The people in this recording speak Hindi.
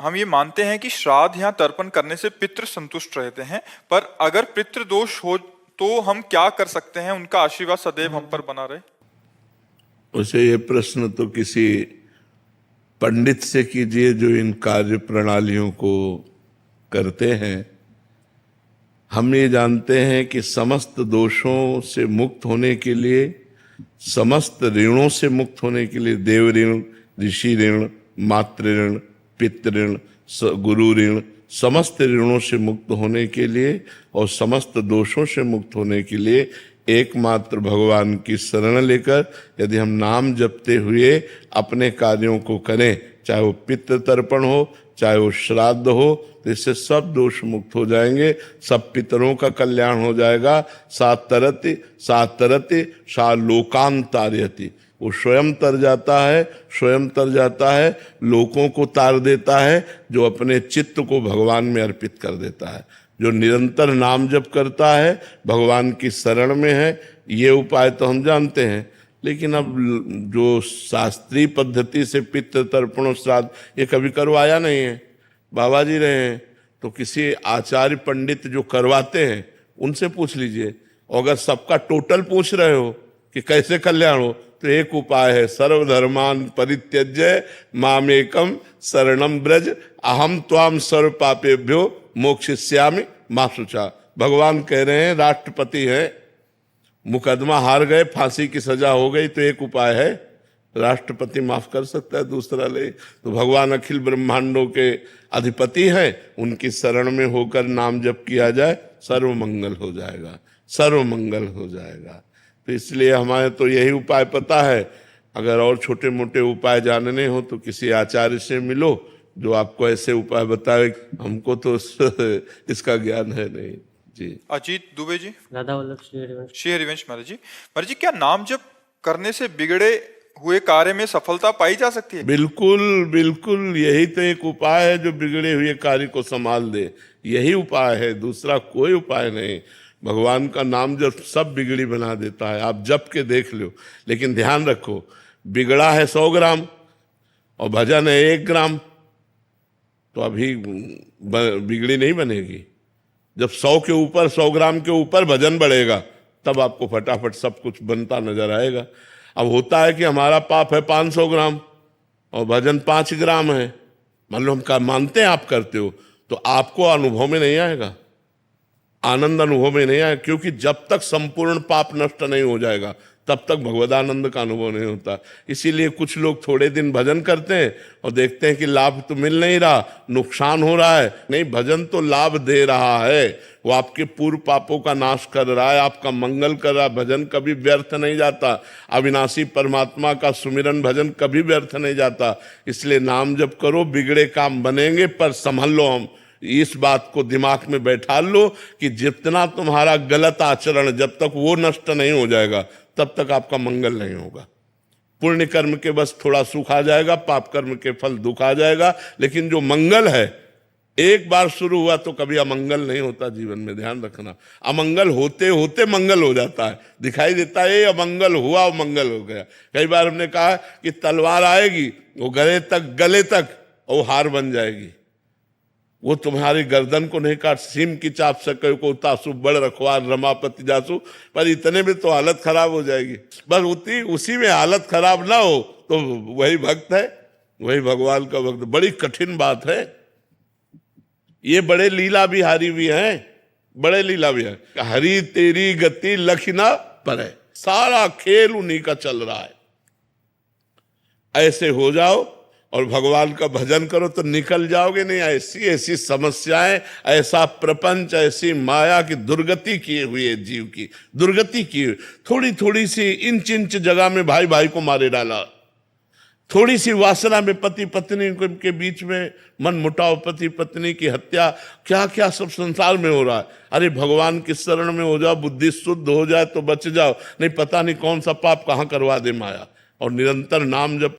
हम ये मानते हैं कि श्राद्ध या तर्पण करने से पितृ संतुष्ट रहते हैं, पर अगर पितृ दोष हो तो हम क्या कर सकते हैं, उनका आशीर्वाद सदैव हम पर बना रहे? उसे ये प्रश्न तो किसी पंडित से कीजिए जो इन कार्य प्रणालियों को करते हैं। हम ये जानते हैं कि समस्त दोषों से मुक्त होने के लिए, समस्त ऋणों से मुक्त होने के लिए, देव ऋण, ऋषि ऋण, मातृ ऋण, पितृ ऋण, गुरु ऋण, समस्त ऋणों से मुक्त होने के लिए और समस्त दोषों से मुक्त होने के लिए एकमात्र भगवान की शरण लेकर यदि हम नाम जपते हुए अपने कार्यों को करें, चाहे वो पितृ तर्पण हो, चाहे वो श्राद्ध हो, तो इससे सब दोष मुक्त हो जाएंगे, सब पितरों का कल्याण हो जाएगा। सात तरति सा लोकांतार्यति, वो स्वयं तर जाता है, स्वयं तर जाता है, लोगों को तार देता है, जो अपने चित्त को भगवान में अर्पित कर देता है, जो निरंतर नाम जप करता है, भगवान की शरण में है। ये उपाय तो हम जानते हैं, लेकिन अब जो शास्त्रीय पद्धति से पितृ तर्पण श्राद्ध ये कभी करवाया नहीं है, बाबा जी रहे हैं, तो किसी आचार्य पंडित जो करवाते हैं उनसे पूछ लीजिए। और अगर सबका टोटल पूछ रहे हो कि कैसे कल्याण हो, तो एक उपाय है, सर्वधर्मान परित्यज्य मामेकम शरणम ब्रज अहम त्वाम सर्व पापेभ्यो मोक्षयिष्यामि मा शुचा। भगवान कह रहे हैं, राष्ट्रपति हैं, मुकदमा हार गए, फांसी की सजा हो गई, तो एक उपाय है, राष्ट्रपति माफ कर सकता है, दूसरा ले। तो भगवान अखिल ब्रह्मांडों के अधिपति हैं, उनकी शरण में होकर नाम जप किया जाए, सर्व मंगल हो जाएगा, सर्व मंगल हो जाएगा। तो इसलिए हमारे तो यही उपाय पता है। अगर और छोटे मोटे उपाय जानने हो तो किसी आचार्य से मिलो जो आपको ऐसे उपाय बताए, हमको तो इसका ज्ञान है नहीं जी। अजीत दुबे जी। राधा वल्लभ श्री हरिवंश। श्री हरिवंश महाराज जी। महाराज जी, क्या नाम जप करने से बिगड़े हुए कार्य में सफलता पाई जा सकती है? बिल्कुल बिल्कुल, यही तो एक उपाय है जो बिगड़े हुए कार्य को संभाल दे, यही उपाय है, दूसरा कोई उपाय नहीं। भगवान का नाम जब सब बिगड़ी बना देता है, आप जप के देख लो। लेकिन ध्यान रखो, बिगड़ा है 100 ग्राम और भजन है 1 ग्राम, तो अभी बिगड़ी नहीं बनेगी। जब 100 के ऊपर, 100 ग्राम के ऊपर भजन बढ़ेगा, तब आपको फटाफट सब कुछ बनता नजर आएगा। अब होता है कि हमारा पाप है 500 ग्राम और भजन 5 ग्राम है, मान लो हम मानते हैं आप करते हो, तो आपको अनुभव में नहीं आएगा, आनंद अनुभव में नहीं आएगा, क्योंकि जब तक संपूर्ण पाप नष्ट नहीं हो जाएगा तब तक भगवदानंद का अनुभव नहीं होता। इसीलिए कुछ लोग थोड़े दिन भजन करते हैं और देखते हैं कि लाभ तो मिल नहीं रहा, नुकसान हो रहा है। नहीं, भजन तो लाभ दे रहा है, वो आपके पूर्व पापों का नाश कर रहा है, आपका मंगल कर रहा है। भजन कभी व्यर्थ नहीं जाता, अविनाशी परमात्मा का सुमिरन भजन कभी व्यर्थ नहीं जाता। इसलिए नाम जप करो, बिगड़े काम बनेंगे, पर संभल लो। हम इस बात को दिमाग में बैठा लो कि जितना तुम्हारा गलत आचरण, जब तक वो नष्ट नहीं हो जाएगा तब तक आपका मंगल नहीं होगा। पुण्य कर्म के बस थोड़ा सुख आ जाएगा, पाप कर्म के फल दुख आ जाएगा, लेकिन जो मंगल है एक बार शुरू हुआ तो कभी अमंगल नहीं होता जीवन में। ध्यान रखना, अमंगल होते होते मंगल हो जाता है, दिखाई देता है ये अमंगल हुआ, मंगल हो गया। कई बार हमने कहा कि तलवार आएगी, वो गले तक वो हार बन जाएगी, वो तुम्हारी गर्दन को नहीं काट, सीम की चाप सके को तासु बड़ रखवार रमापति जासु, पर इतने में तो हालत खराब हो जाएगी। बस उसी में हालत खराब ना हो तो वही भक्त है, वही भगवान का भक्त। बड़ी कठिन बात है ये, बड़े लीला बिहारी भी हैं, बड़े लीला बिहारी। हरी तेरी गति लखना पर है, सारा खेल उन्हीं का चल रहा है। ऐसे हो जाओ और भगवान का भजन करो तो निकल जाओगे नहीं। ऐसी ऐसी समस्याएं, ऐसा प्रपंच, ऐसी माया की दुर्गति किए हुए जीव की दुर्गति की, थोड़ी थोड़ी सी इंच इंच जगह में भाई भाई को मारे डाला, थोड़ी सी वासना में पति पत्नी के बीच में मन मुटाव, पति पत्नी की हत्या, क्या क्या सब संसार में हो रहा है। अरे भगवान की शरण में हो जाओ, बुद्धि शुद्ध हो जाए तो बच जाओ, नहीं पता नहीं कौन सा पाप कहाँ करवा दे माया। और निरंतर नाम जप